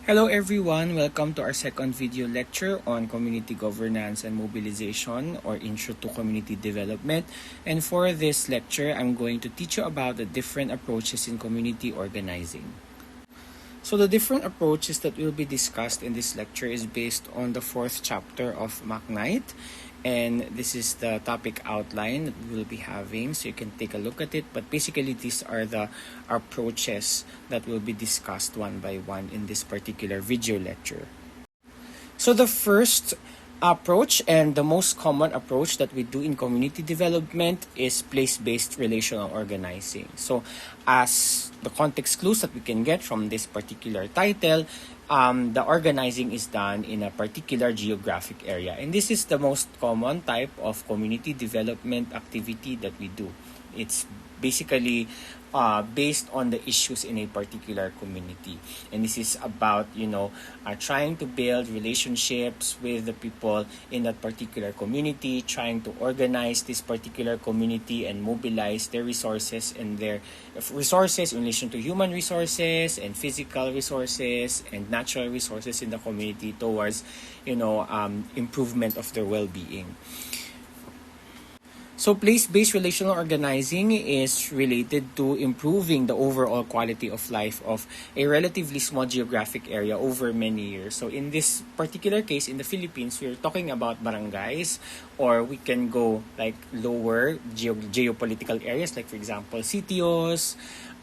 Hello everyone, welcome to our second video lecture on community governance and mobilization, or Intro to Community Development. And for this lecture, I'm going to teach you about the different approaches in community organizing. So the different approaches that will be discussed in this lecture is based on the fourth chapter of MacKnight. And this is the topic outline that we will be having, so you can take a look at it. But basically, these are the approaches that will be discussed one by one in this particular video lecture. So the first approach and the most common approach that we do in community development is place-based relational organizing. So as the context clues that we can get from this particular title, the organizing is done in a particular geographic area. And this is the most common type of community development activity that we do. It's basically based on the issues in a particular community. And this is about, trying to build relationships with the people in that particular community, trying to organize this particular community and mobilize their resources and their resources in relation to human resources and physical resources and natural resources in the community towards, improvement of their well-being. So place-based relational organizing is related to improving the overall quality of life of a relatively small geographic area over many years. So in this particular case, in the Philippines, we're talking about barangays, or we can go like lower geopolitical areas, like for example, sitios,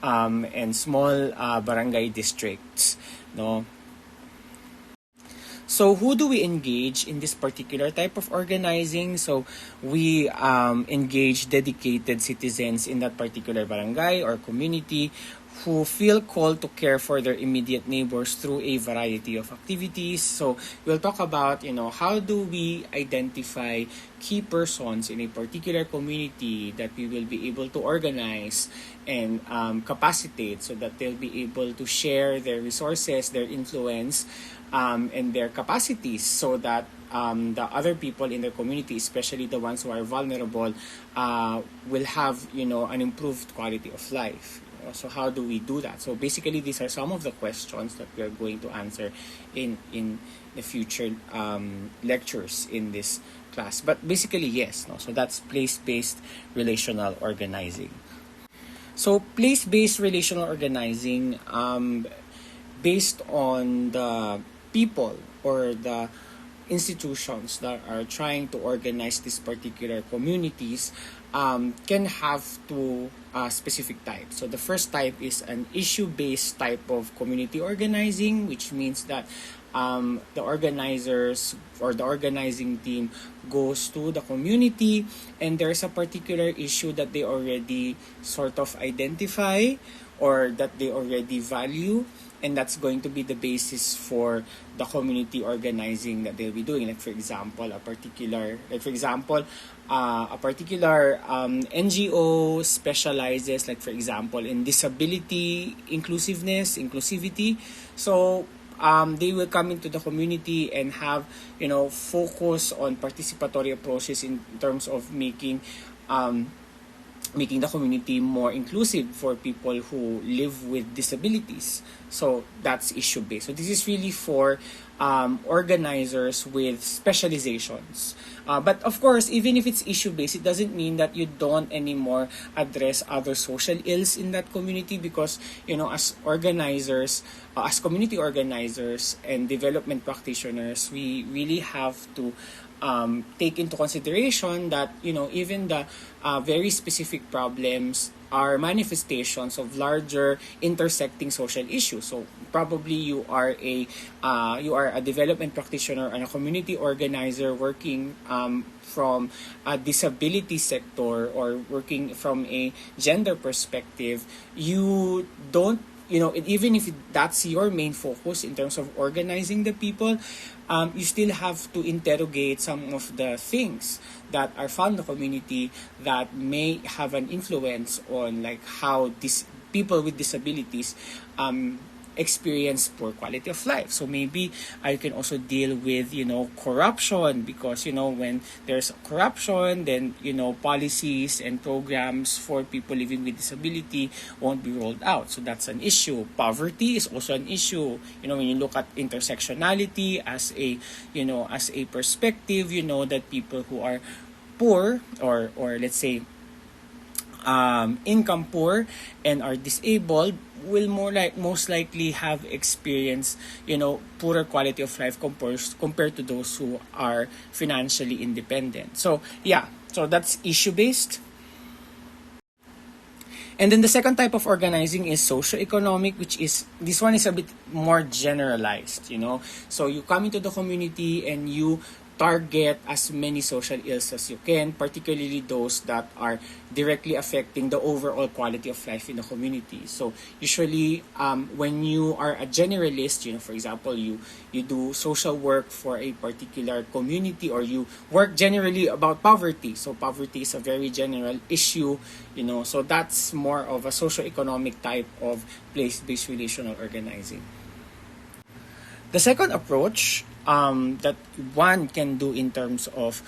and small barangay districts. No. So who do we engage in this particular type of organizing? So we engage dedicated citizens in that particular barangay or community who feel called to care for their immediate neighbors through a variety of activities. So we'll talk about, how do we identify key persons in a particular community that we will be able to organize and capacitate so that they'll be able to share their resources, their influence, and their capacities, so that the other people in their community, especially the ones who are vulnerable, will have an improved quality of life. So how do we do that? So basically, these are some of the questions that we are going to answer in the future lectures in this class. But basically, yes. So that's place-based relational organizing. So place-based relational organizing, based on the people or the institutions that are trying to organize these particular communities, can have two specific types. So the first type is an issue-based type of community organizing, which means that the organizers or the organizing team goes to the community and there's a particular issue that they already sort of identify or that they already value, and that's going to be the basis for the community organizing that they'll be doing. Like for example, a particular NGO specializes, like for example, in disability inclusivity. So they will come into the community and have focus on participatory approaches in terms of making the community more inclusive for people who live with disabilities. So that's issue-based. So this is really for organizers with specializations. But of course, even if it's issue-based, it doesn't mean that you don't anymore address other social ills in that community, because, as organizers, as community organizers and development practitioners, we really have to take into consideration that even the very specific problems are manifestations of larger intersecting social issues. So probably you are a development practitioner and a community organizer working from a disability sector or working from a gender perspective. You don't even if that's your main focus in terms of organizing the people, you still have to interrogate some of the things that are found in the community that may have an influence on like how these people with disabilities experience poor quality of life. So maybe I can also deal with, corruption, because, when there's corruption, then, policies and programs for people living with disability won't be rolled out. So that's an issue. Poverty is also an issue. When you look at intersectionality as a perspective, that people who are poor, or let's say income poor and are disabled, will most likely have experienced poorer quality of life compared to those who are financially independent. So that's issue based. And then the second type of organizing is socio-economic, which is, this one is a bit more generalized, So you come into the community and you target as many social ills as you can, particularly those that are directly affecting the overall quality of life in the community. So usually, when you are a generalist, for example, you do social work for a particular community, or you work generally about poverty. So poverty is a very general issue, so that's more of a socio-economic type of place-based relational organizing. The second approach that one can do in terms of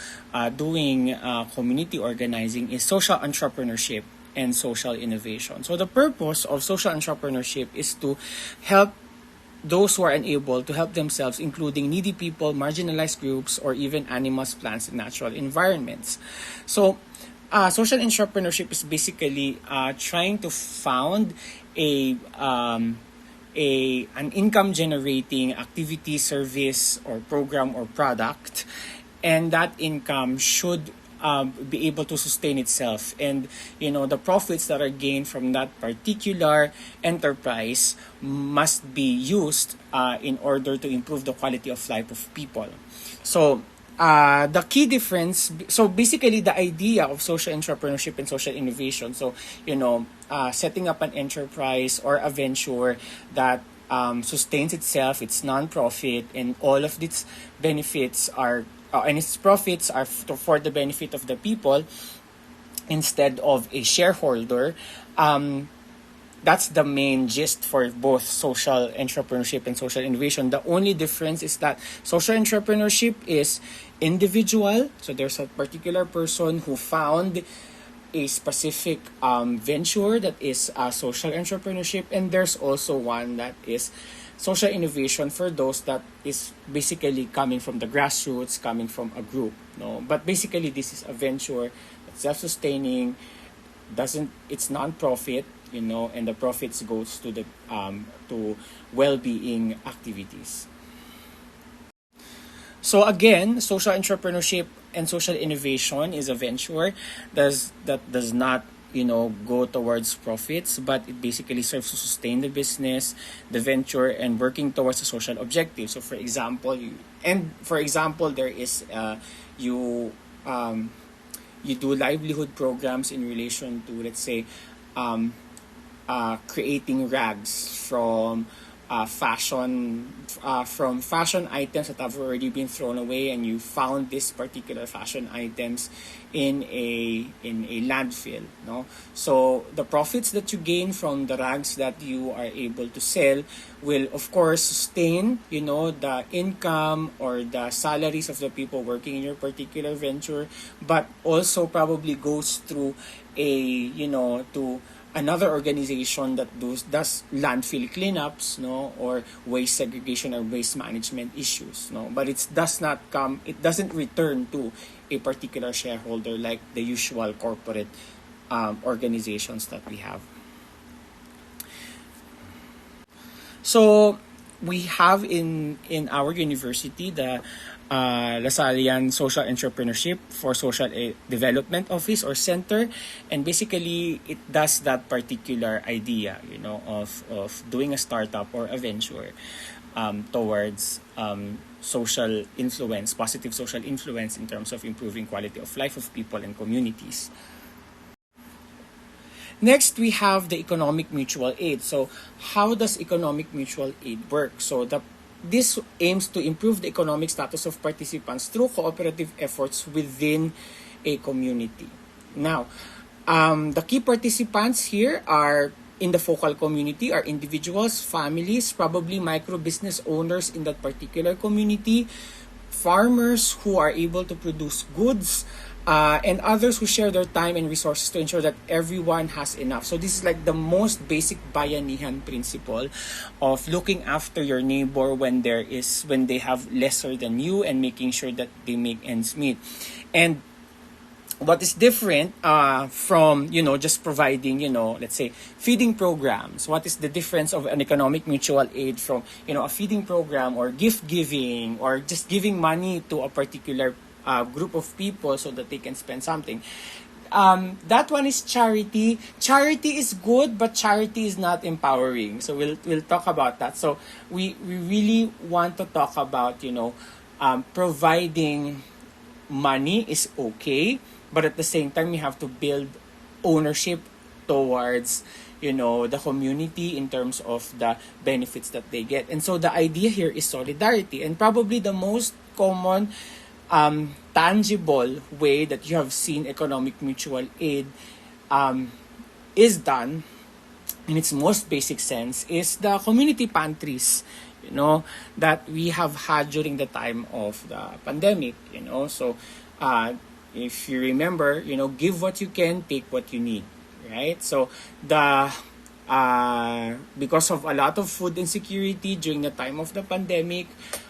doing community organizing is social entrepreneurship and social innovation. So the purpose of social entrepreneurship is to help those who are unable to help themselves, including needy people, marginalized groups, or even animals, plants, and natural environments. So social entrepreneurship is basically trying to found an income generating activity, service, or program or product, and that income should be able to sustain itself, and the profits that are gained from that particular enterprise must be used in order to improve the quality of life of people. So the key difference, so basically the idea of social entrepreneurship and social innovation, so setting up an enterprise or a venture that sustains itself, it's non-profit, and all of its benefits are and its profits are for the benefit of the people instead of a shareholder. That's the main gist for both social entrepreneurship and social innovation. The only difference is that social entrepreneurship is individual. So there's a particular person who found a specific venture that is social entrepreneurship, and there's also one that is social innovation for those that is basically coming from the grassroots, coming from a group. But basically this is a venture that's self-sustaining, it's non-profit, and the profits goes to the to well-being activities. So again, social entrepreneurship and social innovation is a venture that does not go towards profits, but it basically serves to sustain the business, the venture, and working towards a social objective. So for example, there is you do livelihood programs in relation to, let's say, creating rags from fashion items that have already been thrown away, and you found this particular fashion items in a landfill. So the profits that you gain from the rags that you are able to sell will of course sustain the income or the salaries of the people working in your particular venture, but also probably goes through to another organization that does landfill cleanups, or waste segregation or waste management issues, but it doesn't return to a particular shareholder like the usual corporate organizations that we have. So we have in our university the Lasallian Social Entrepreneurship for Social Development Office or Center, and basically it does that particular idea of doing a startup or a venture towards social influence, positive social influence in terms of improving quality of life of people and communities. Next, we have the economic mutual aid. So how does economic mutual aid work? So this aims to improve the economic status of participants through cooperative efforts within a community. Now, the key participants here are in the focal community are individuals, families, probably micro business owners in that particular community, farmers who are able to produce goods, and others who share their time and resources to ensure that everyone has enough. So this is like the most basic bayanihan principle of looking after your neighbor when they have lesser than you, and making sure that they make ends meet. And what is different from just providing, let's say, feeding programs? What is the difference of an economic mutual aid from a feeding program, or gift giving, or just giving money to a particular group of people so that they can spend something? That one is charity. Charity is good, but charity is not empowering. So we'll talk about that. So we really want to talk about providing money is okay, but at the same time we have to build ownership towards the community in terms of the benefits that they get. And so the idea here is solidarity, and probably the most common tangible way that you have seen economic mutual aid is done in its most basic sense is the community pantries that we have had during the time of the pandemic. So if you remember, give what you can, take what you need, right? So the because of a lot of food insecurity during the time of the pandemic,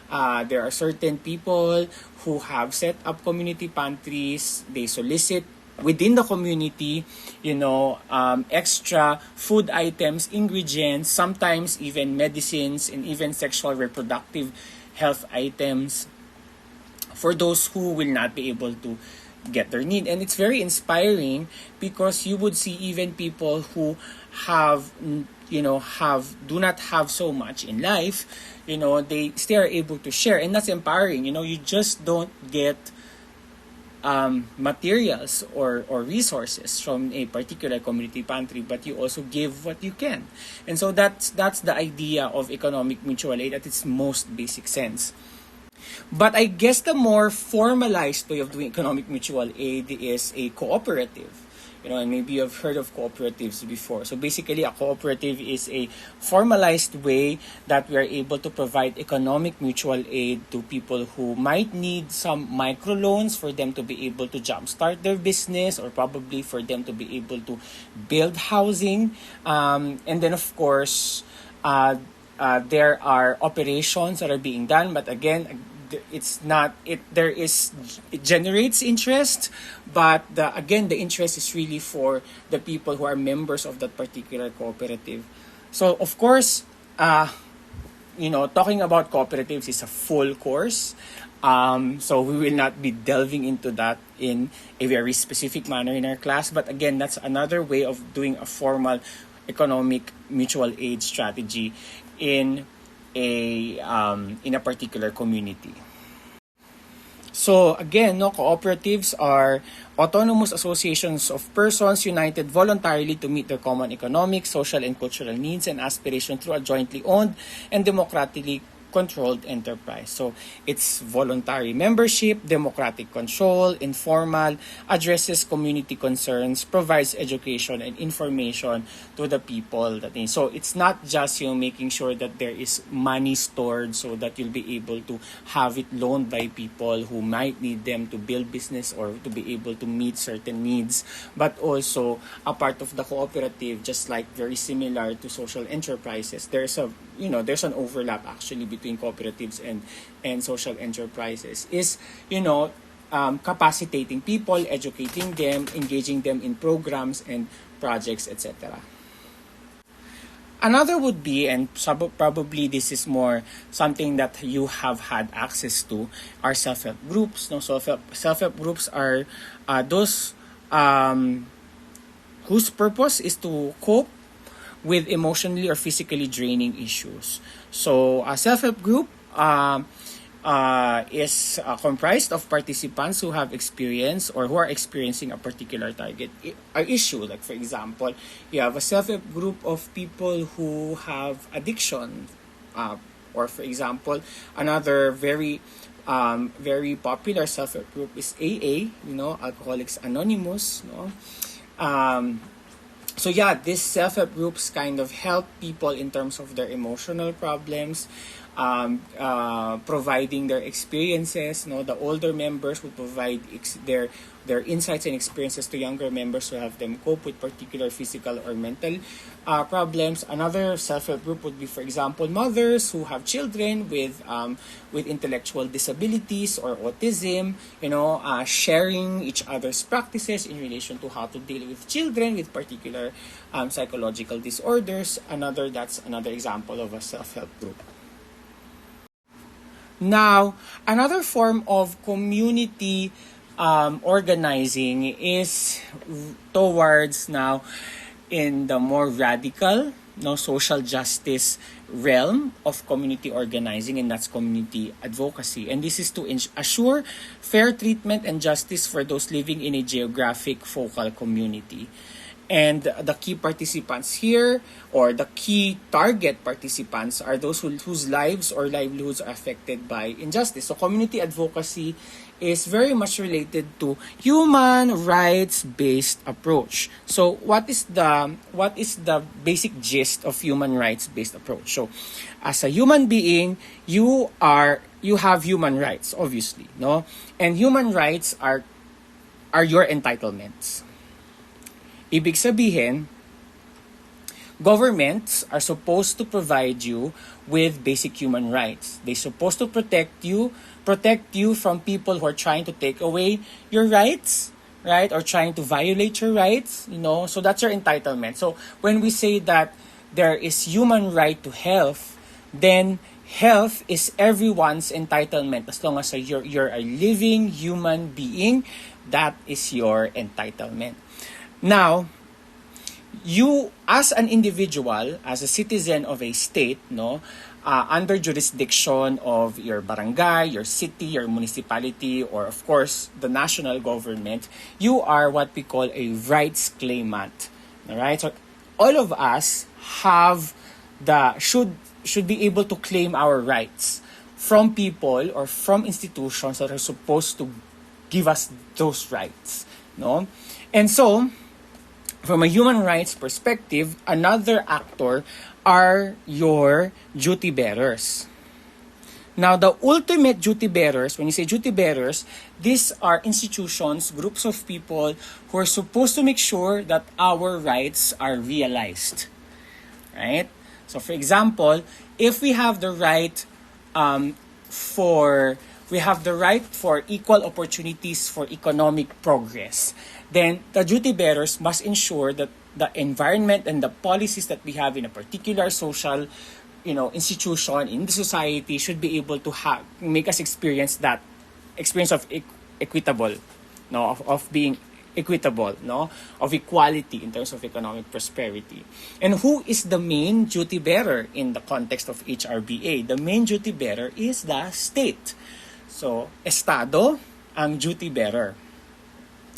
there are certain people who have set up community pantries. They solicit within the community, extra food items, ingredients, sometimes even medicines, and even sexual reproductive health items for those who will not be able to get their need. And it's very inspiring because you would see even people who do not have so much in life, they still are able to share, and that's empowering. You just don't get materials or resources from a particular community pantry, but you also give what you can. And so that's the idea of economic mutual aid at its most basic sense. But I guess the more formalized way of doing economic mutual aid is a cooperative. And maybe you've heard of cooperatives before. So basically, a cooperative is a formalized way that we are able to provide economic mutual aid to people who might need some microloans for them to be able to jumpstart their business, or probably for them to be able to build housing. And then, of course, there are operations that are being done, but again, it generates interest, but the interest is really for the people who are members of that particular cooperative. So of course, talking about cooperatives is a full course. So we will not be delving into that in a very specific manner in our class, but again, that's another way of doing a formal economic mutual aid strategy in a particular community. So again, cooperatives are autonomous associations of persons united voluntarily to meet their common economic, social, and cultural needs and aspirations through a jointly owned and democratically controlled enterprise. So it's voluntary membership, democratic control, informal, addresses community concerns, provides education and information to the people that need. So it's not just making sure that there is money stored so that you'll be able to have it loaned by people who might need them to build business or to be able to meet certain needs, but also a part of the cooperative, just like very similar to social enterprises. There's an overlap actually between cooperatives and social enterprises, is capacitating people, educating them, engaging them in programs and projects, etc. Another would be, and probably this is more something that you have had access to, are self-help groups. Self-help groups are those whose purpose is to cope with emotionally or physically draining issues. So a self-help group is comprised of participants who have experienced or who are experiencing a particular target issue. Like for example, you have a self-help group of people who have addiction, or for example, another very popular self-help group is AA, Alcoholics Anonymous, So yeah, these self-help groups kind of help people in terms of their emotional problems, providing their experiences. The older members would provide their insights and experiences to younger members to have them cope with particular physical or mental problems. Another self-help group would be, for example, mothers who have children with intellectual disabilities or autism. Sharing each other's practices in relation to how to deal with children with particular psychological disorders. That's another example of a self-help group. Now, another form of community organizing is towards now in the more radical, social justice realm of community organizing, and that's community advocacy. And this is to assure fair treatment and justice for those living in a geographic focal community. And the key participants here, or the key target participants, are those whose lives or livelihoods are affected by injustice. So community advocacy is very much related to human rights-based approach. So what is the basic gist of human rights-based approach? So as a human being, you have human rights, obviously, no? And human rights are your entitlements. Ibig sabihin, governments are supposed to provide you with basic human rights. They're supposed to protect you from people who are trying to take away your rights, right? Or trying to violate your rights, So that's your entitlement. So when we say that there is human right to health, then health is everyone's entitlement. As long as you're a living human being, that is your entitlement. Now, you as an individual, as a citizen of a state, under jurisdiction of your barangay, your city, your municipality, or of course the national government, you are what we call a rights claimant. All right? So all of us should be able to claim our rights from people or from institutions that are supposed to give us those rights, no? And so, from a human rights perspective, another actor are your duty bearers. Now, the ultimate duty bearers, when you say duty bearers, these are institutions, groups of people who are supposed to make sure that our rights are realized. Right? So, for example, if we have the right for equal opportunities for economic progress, then the duty bearers must ensure that the environment and the policies that we have in a particular social, institution in the society should be able to make us experience that experience of equitable, of being equitable, of equality in terms of economic prosperity. And who is the main duty bearer in the context of HRBA? The main duty bearer is the state. So, Estado ang duty bearer.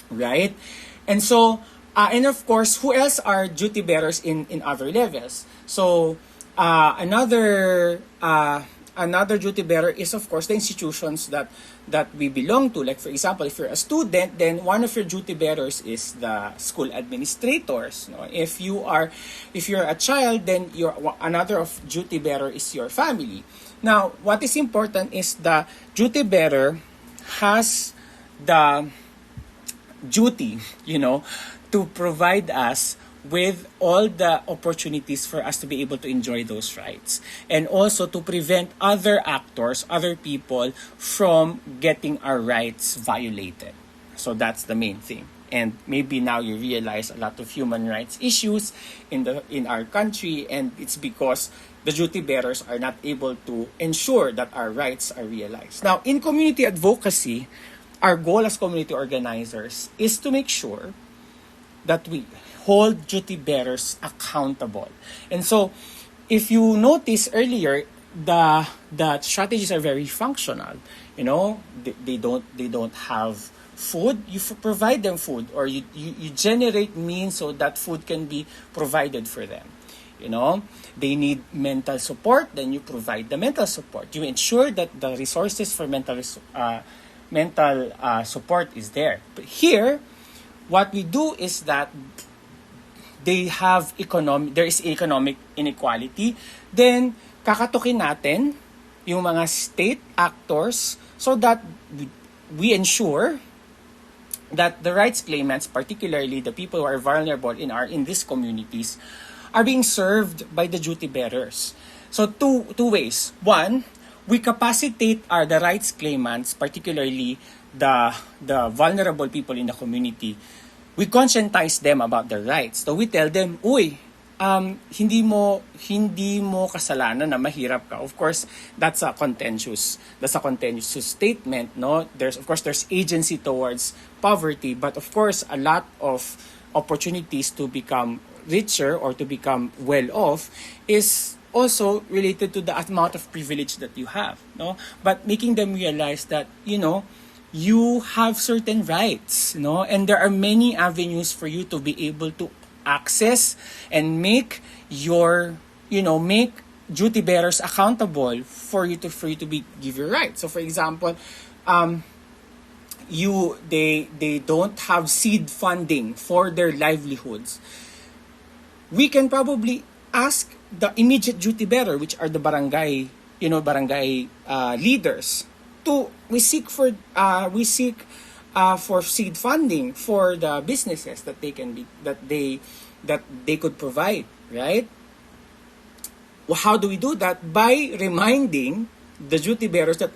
Right? And so, and of course, who else are duty bearers in other levels? So, another duty bearer is, of course, the institutions that we belong to. Like, for example, if you're a student, then one of your duty bearers is the school administrators. If you're a child, then another of duty bearer is your family. Now, what is important is the duty bearer has the duty, to provide us with all the opportunities for us to be able to enjoy those rights. And also to prevent other actors, other people from getting our rights violated. So that's the main thing. And maybe now you realize a lot of human rights issues in our country, and it's because the duty bearers are not able to ensure that our rights are realized. Now, in community advocacy, our goal as community organizers is to make sure that we hold duty bearers accountable. And so, if you notice earlier, the strategies are very functional. They don't have food. You provide them food, or you generate means so that food can be provided for them. They need mental support, then you provide the mental support. You ensure that the resources for mental support is there. But here, what we do is that there is economic inequality, then kakatukin natin yung mga state actors so that we ensure that the rights claimants, particularly the people who are vulnerable in these communities, are being served by the duty bearers. So two ways. One, we capacitate the rights claimants, particularly the vulnerable people in the community. We conscientize them about their rights. So we tell them, uy, hindi mo kasalanan na mahirap ka. Of course, that's a contentious statement, no? There's agency towards poverty, but of course a lot of opportunities to become richer or to become well off is also related to the amount of privilege that you have, no? But making them realize that, you have certain rights, and there are many avenues for you to be able to access and make make duty bearers accountable for you to give your rights. So for example, they don't have seed funding for their livelihoods. We can probably ask the immediate duty bearer, which are the barangay leaders, we seek for seed funding for the businesses that they could provide, right? Well, how do we do that? By reminding the duty bearers that,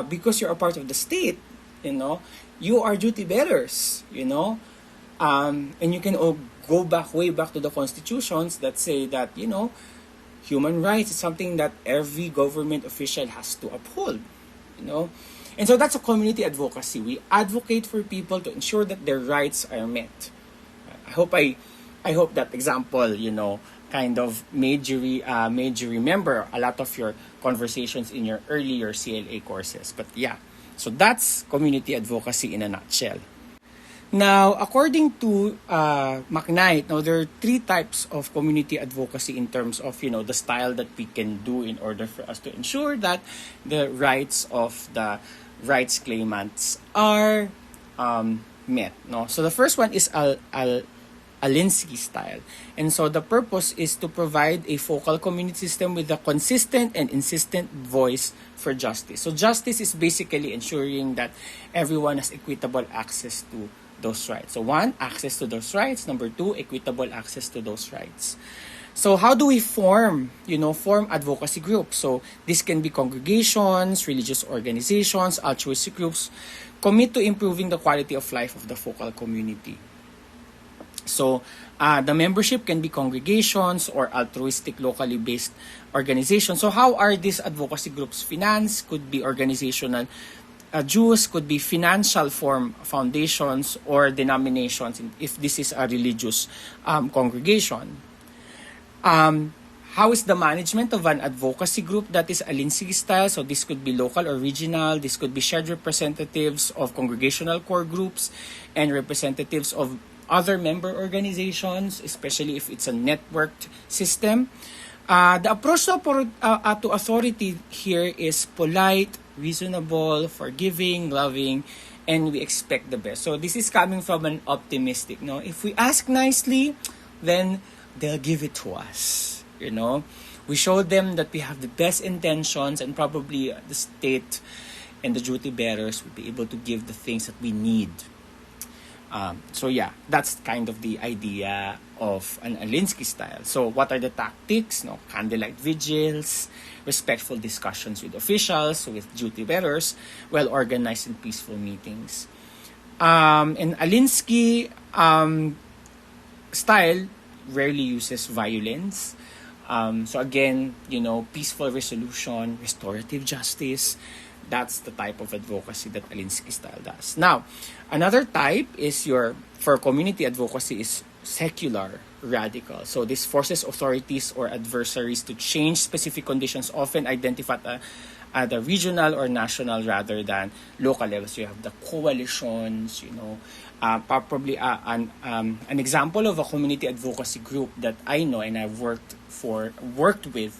because you're a part of the state, you are duty bearers, and you can all go way back to the constitutions that say that, human rights is something that every government official has to uphold, And so that's a community advocacy. We advocate for people to ensure that their rights are met. I hope that example, kind of made you remember a lot of your conversations in your earlier CLA courses. But yeah, so that's community advocacy in a nutshell. Now, according to McKnight, there are 3 types of community advocacy in terms of, the style that we can do in order for us to ensure that the rights of the rights claimants are met. No? So the first one is Alinsky style. And so the purpose is to provide a focal community system with a consistent and insistent voice for justice. So justice is basically ensuring that everyone has equitable access to those rights. So 1, access to those rights. Number 2, equitable access to those rights. So how do we form advocacy groups? So this can be congregations, religious organizations, altruistic groups, commit to improving the quality of life of the focal community. So the membership can be congregations or altruistic locally based organizations. So how are these advocacy groups financed? Could be organizational dues, could be financial foundations or denominations if this is a religious congregation. How is the management of an advocacy group that is Alinsky style? So this could be local or regional. This could be shared representatives of congregational core groups and representatives of other member organizations, especially if it's a networked system. The approach to authority here is polite, reasonable, forgiving, loving, and we expect the best. So this is coming from an optimistic, if we ask nicely, then they'll give it to us, We show them that we have the best intentions, and probably the state and the duty bearers will be able to give the things that we need. So yeah, that's kind of the idea of an Alinsky style. So what are the tactics? Candlelight vigils, respectful discussions with officials, with duty bearers, well-organized and peaceful meetings. And Alinsky style rarely uses violence. So again, peaceful resolution, restorative justice. That's the type of advocacy that Alinsky style does. Now, another type is for community advocacy is secular radical. So this forces authorities or adversaries to change specific conditions, often identified at the regional or national rather than local levels. So you have the coalitions, probably an example of a community advocacy group that I know and I've worked with,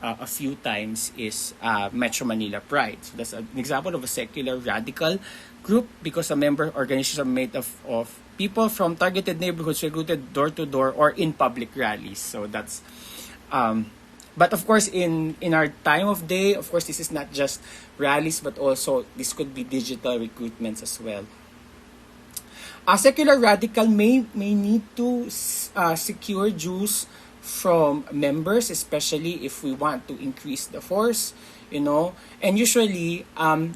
a few times is Metro Manila Pride. So that's an example of a secular radical group because a member organizations are made of people from targeted neighborhoods recruited door to door or in public rallies. So that's but of course in our time of day, of course this is not just rallies but also this could be digital recruitments as well. A secular radical may need to secure dues from members, especially if we want to increase the force, and usually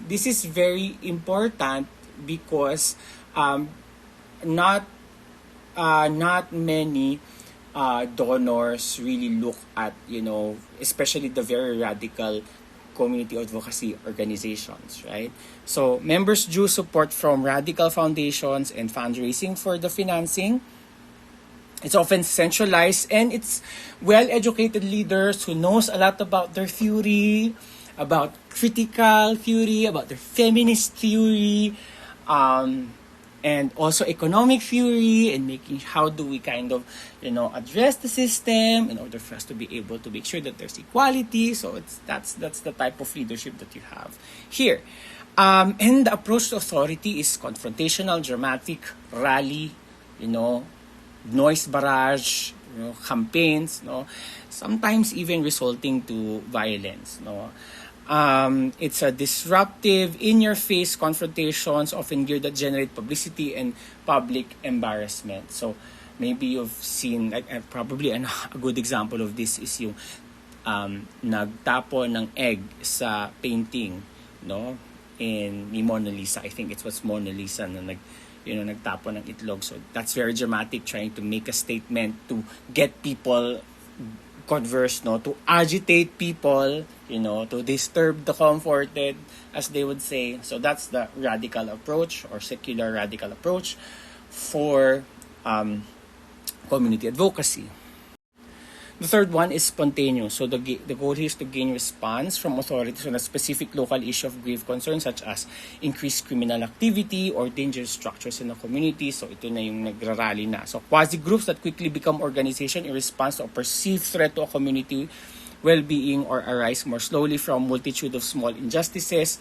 this is very important because not many donors really look at, especially the very radical community advocacy organizations, right? So members do support from radical foundations and fundraising for the financing. It's often centralized and it's well-educated leaders who knows a lot about their theory, about critical theory, about their feminist theory, and also economic theory, and making how do we kind of address the system in order for us to be able to make sure that there's equality. So that's the type of leadership that you have here. And the approach to authority is confrontational, dramatic, rally, noise barrage, campaigns, sometimes even resulting to violence. It's a disruptive, in-your-face confrontations, often geared that generate publicity and public embarrassment. So maybe you've seen, probably a good example of this is yung nagtapo ng egg sa painting, in ni Mona Lisa. I think it was Mona Lisa na nagtapo ng itlog. So that's very dramatic, trying to make a statement to get people converse, to agitate people, to disturb the comforted, as they would say. So that's the radical approach or secular radical approach for community advocacy. The third one is spontaneous. So the goal here is to gain response from authorities on a specific local issue of grave concern, such as increased criminal activity or dangerous structures in the community. So ito na yung nagrarally na. So quasi-groups that quickly become organization in response to a perceived threat to a community well-being or arise more slowly from multitude of small injustices.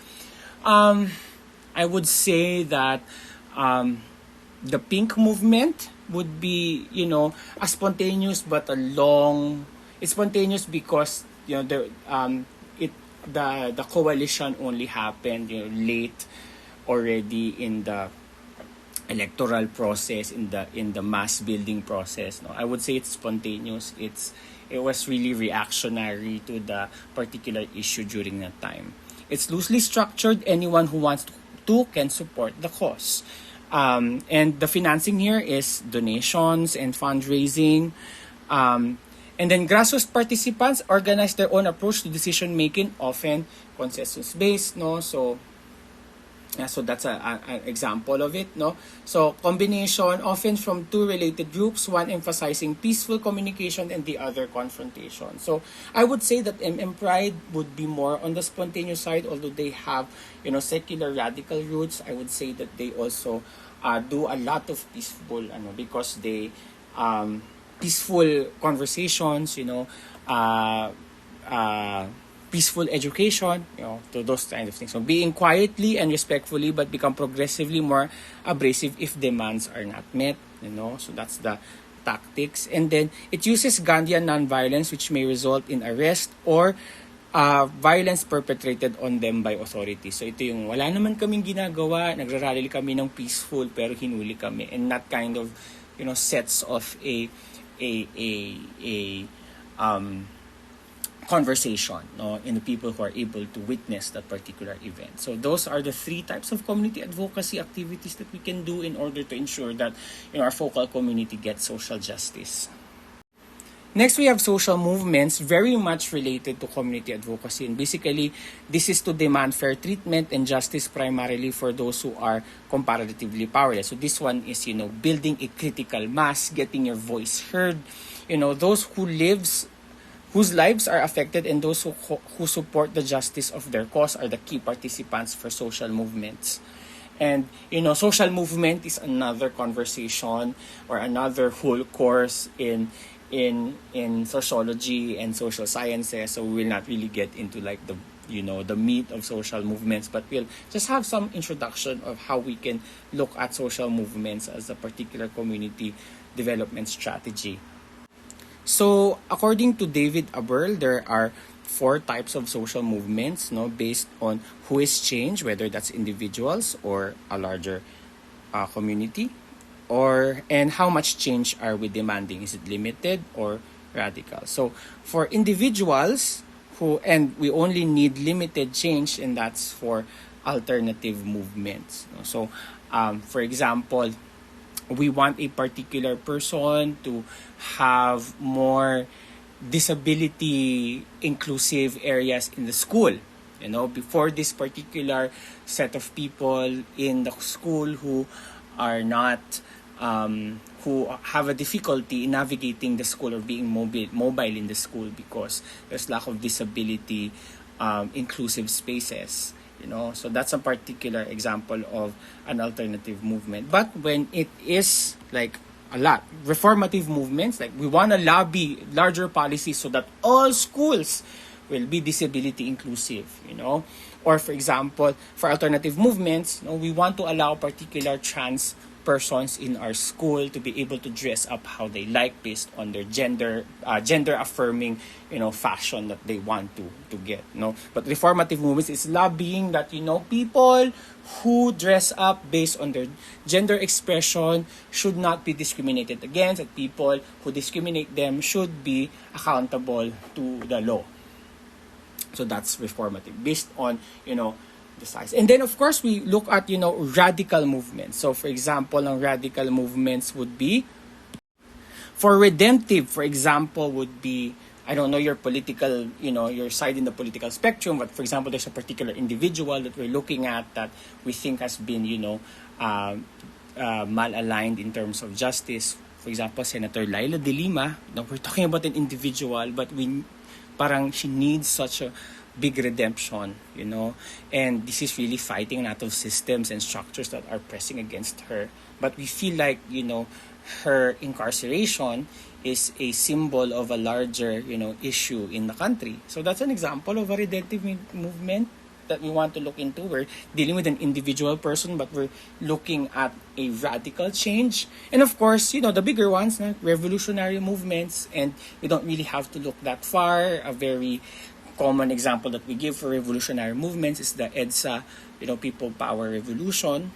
I would say that the pink movement would be, a spontaneous but a long. It's spontaneous because the coalition only happened late already in the electoral process, in the mass building process. I would say it's spontaneous. It was really reactionary to the particular issue during that time. It's loosely structured. Anyone who wants to can support the cause. And the financing here is donations and fundraising. And then grassroots participants organize their own approach to decision making, often consensus based. So that's an example of it. So combination often from two related groups, one emphasizing peaceful communication and the other confrontation. So I would say that Pride would be more on the spontaneous side, although they have secular radical roots. I would say that they also do a lot of peaceful because they peaceful conversations, peaceful education, to those kinds of things. So being quietly and respectfully, but become progressively more abrasive if demands are not met, So that's the tactics. And then it uses Gandhian nonviolence, which may result in arrest or violence perpetrated on them by authorities. So ito yung wala naman kaming ginagawa, nagrarally kami ng peaceful pero hinuli kami, and that kind of sets off a conversation in the people who are able to witness that particular event. So those are the three types of community advocacy activities that we can do in order to ensure that our focal community gets social justice. Next, we have social movements, very much related to community advocacy. And basically, this is to demand fair treatment and justice primarily for those who are comparatively powerless. So this one is, building a critical mass, getting your voice heard. Those whose lives are affected and those who support the justice of their cause are the key participants for social movements. And, social movement is another conversation or another whole course in in sociology and social sciences, so we will not really get into like the meat of social movements, but we'll just have some introduction of how we can look at social movements as a particular community development strategy. So, according to David Aberl, there are four types of social movements, no, based on who is changed, whether that's individuals or a larger community, or and how much change are we demanding? Is it limited or radical? So, for individuals and we only need limited change, and that's for alternative movements. No? So, for example, we want a particular person to have more disability inclusive areas in the school. Before this particular set of people in the school who are not who have a difficulty in navigating the school or being mobile in the school because there's lack of disability inclusive spaces. So that's a particular example of an alternative movement. But when it is like a lot reformative movements, like we want to lobby larger policies so that all schools will be disability inclusive, or for example, for alternative movements, we want to allow particular trans persons in our school to be able to dress up how they like based on their gender affirming fashion that they want to get. But reformative movements is lobbying that people who dress up based on their gender expression should not be discriminated against, and people who discriminate them should be accountable to the law. So that's reformative based on the size. And then of course we look at radical movements. So for example, radical movements would be, for redemptive, for example, would be, I don't know your political, your side in the political spectrum, but for example, there's a particular individual that we're looking at that we think has been mal-aligned in terms of justice. For example, Senator Laila de Lima. Now we're talking about an individual, but she needs such a big redemption, and this is really fighting a lot of systems and structures that are pressing against her. But we feel like, her incarceration is a symbol of a larger, issue in the country. So that's an example of a redemptive movement that we want to look into. We're dealing with an individual person, but we're looking at a radical change. And of course, the bigger ones, revolutionary movements, and we don't really have to look that far. A very common example that we give for revolutionary movements is the EDSA, People Power Revolution,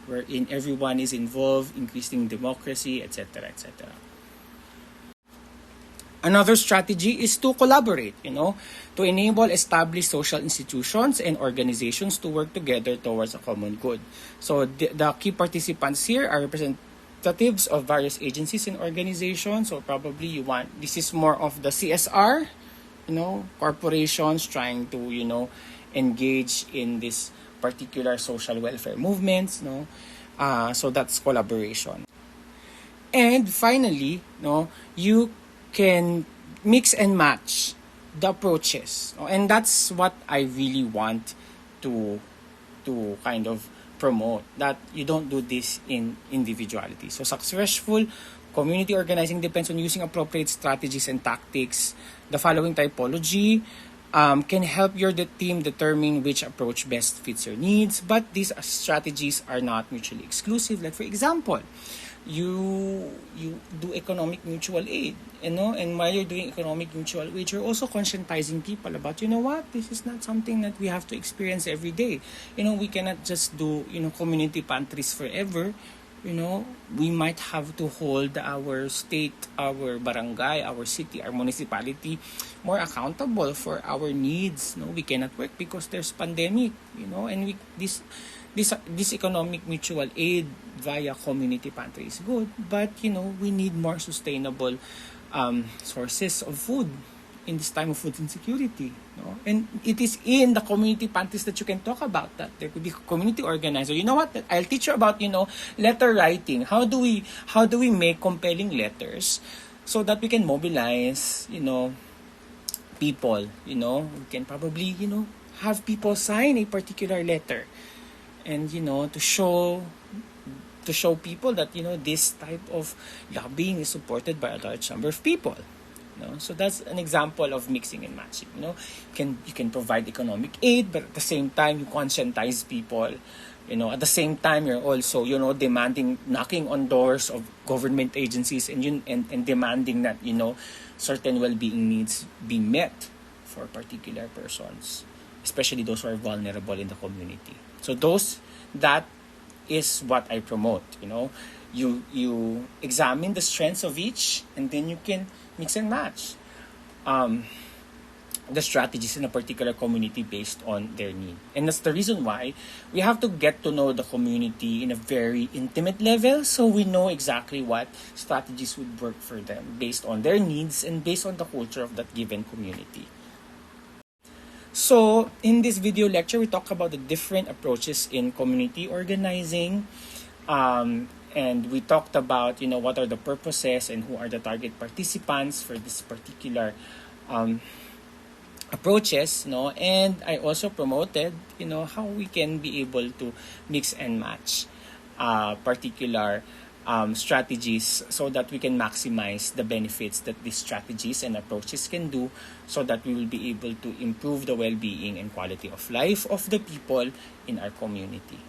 wherein everyone is involved, increasing democracy, etc., etc. Another strategy is to collaborate, to enable established social institutions and organizations to work together towards a common good. So the key participants here are representatives of various agencies and organizations. So probably this is more of the CSR, corporations trying to, engage in this particular social welfare movements, so that's collaboration. And finally, you can mix and match the approaches, and that's what I really want to kind of promote, that you don't do this in individuality. So successful community organizing depends on using appropriate strategies and tactics. The following typology can help your team determine which approach best fits your needs, but these strategies are not mutually exclusive. Like for example, you do economic mutual aid, and while you're doing economic mutual aid, you're also conscientizing people about, this is not something that we have to experience every day. We cannot just do, community pantries forever. We might have to hold our state, our barangay, our city, our municipality more accountable for our needs. We cannot work because there's pandemic, and this economic mutual aid via community pantry is good, but we need more sustainable sources of food in this time of food insecurity. And it is in the community pantries that you can talk about that. There could be community organizer. I'll teach you about letter writing. How do we make compelling letters so that we can mobilize people. We can probably have people sign a particular letter, and to show to show people that, this type of lobbying is supported by a large number of people. So that's an example of mixing and matching. You can provide economic aid, but at the same time you conscientize people. At the same time you're also demanding, knocking on doors of government agencies and demanding that certain well-being needs be met for particular persons, especially those who are vulnerable in the community. So that is what I promote. You examine the strengths of each, and then you can mix and match the strategies in a particular community based on their need. And that's the reason why we have to get to know the community in a very intimate level, so we know exactly what strategies would work for them based on their needs and based on the culture of that given community. So in this video lecture, we talk about the different approaches in community organizing. And we talked about, what are the purposes and who are the target participants for this particular approaches, and I also promoted, how we can be able to mix and match particular strategies so that we can maximize the benefits that these strategies and approaches can do, so that we will be able to improve the well-being and quality of life of the people in our community.